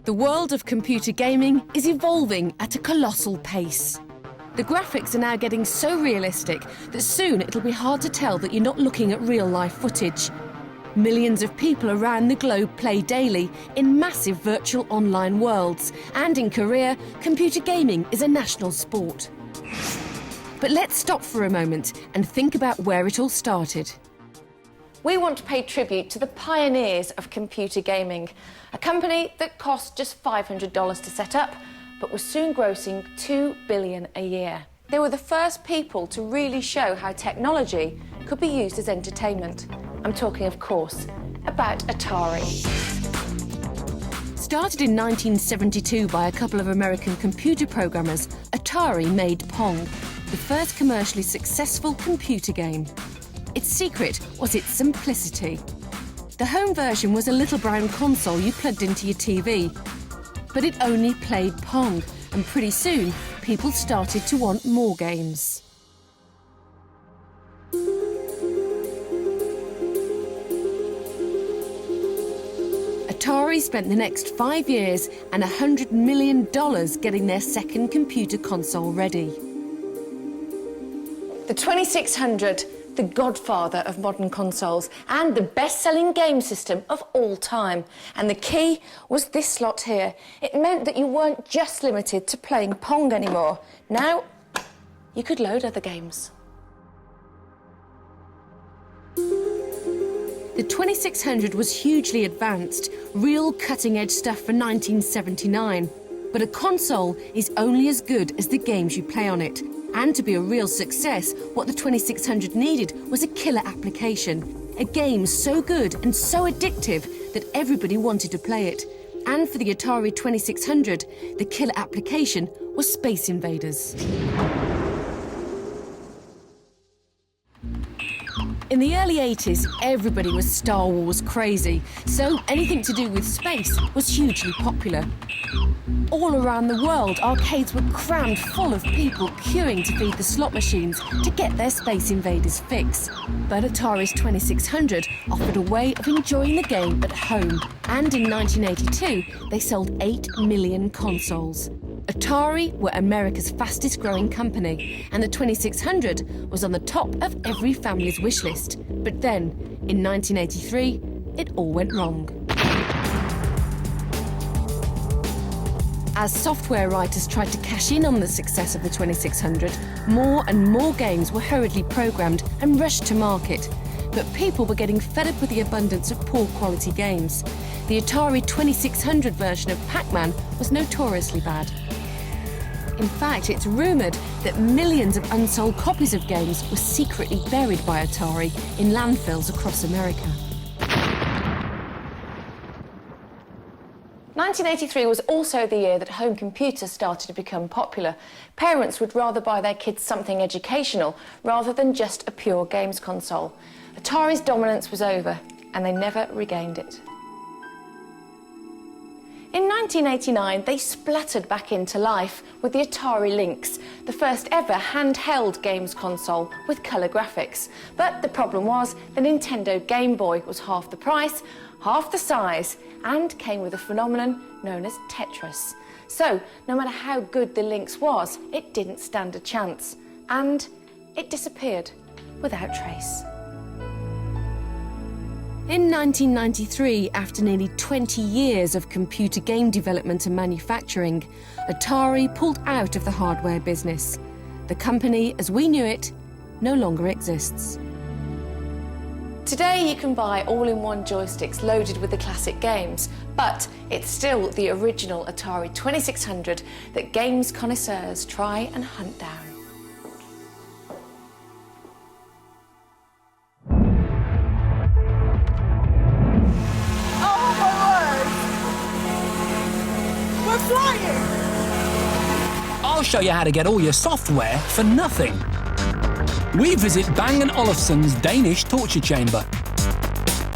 The world of computer gaming is evolving at a colossal pace. The graphics are now getting so realistic that soon it'll be hard to tell that you're not looking at real-life footage. Millions of people around the globe play daily in massive virtual online worlds, and in Korea, computer gaming is a national sport. But let's stop for a moment and think about where it all started. We want to pay tribute to the pioneers of computer gaming, a company that cost just $500 to set up, but was soon grossing $2 billion a year. They were the first people to really show how technology could be used as entertainment. I'm talking, of course, about Atari. Started in 1972 by a couple of American computer programmers, Atari made Pong, the first commercially successful computer game. Its secret was its simplicity. The home version was a little brown console you plugged into your TV. But it only played Pong, and pretty soon, people started to want more games. Atari spent the next 5 years and $100 million getting their second computer console ready. The 2600, the godfather of modern consoles and the best-selling game system of all time. And the key was this slot here. It meant that you weren't just limited to playing Pong anymore. Now, you could load other games. The 2600 was hugely advanced, real cutting-edge stuff for 1979. But a console is only as good as the games you play on it. And to be a real success, what the 2600 needed was a killer application. A game so good and so addictive that everybody wanted to play it. And for the Atari 2600, the killer application was Space Invaders. In the early 80s, everybody was Star Wars crazy, so anything to do with space was hugely popular. All around the world, arcades were crammed full of people queuing to feed the slot machines to get their Space Invaders fix. But Atari's 2600 offered a way of enjoying the game at home, and in 1982, they sold 8 million consoles. Atari were America's fastest growing company, and the 2600 was on the top of every family's wish list. But then, in 1983, it all went wrong. As software writers tried to cash in on the success of the 2600, more and more games were hurriedly programmed and rushed to market. But people were getting fed up with the abundance of poor quality games. The Atari 2600 version of Pac-Man was notoriously bad. In fact, it's rumoured that millions of unsold copies of games were secretly buried by Atari in landfills across America. 1983 was also the year that home computers started to become popular. Parents would rather buy their kids something educational rather than just a pure games console. Atari's dominance was over, and they never regained it. In 1989, they spluttered back into life with the Atari Lynx, the first ever handheld games console with colour graphics. But the problem was the Nintendo Game Boy was half the price, half the size, and came with a phenomenon known as Tetris. So, no matter how good the Lynx was, it didn't stand a chance. And it disappeared without trace. In 1993, after nearly 20 years of computer game development and manufacturing, Atari pulled out of the hardware business. The company, as we knew it, no longer exists. Today you can buy all-in-one joysticks loaded with the classic games, but it's still the original Atari 2600 that games connoisseurs try and hunt down. I'll show you how to get all your software for nothing. We visit Bang & Olufsen's Danish torture chamber.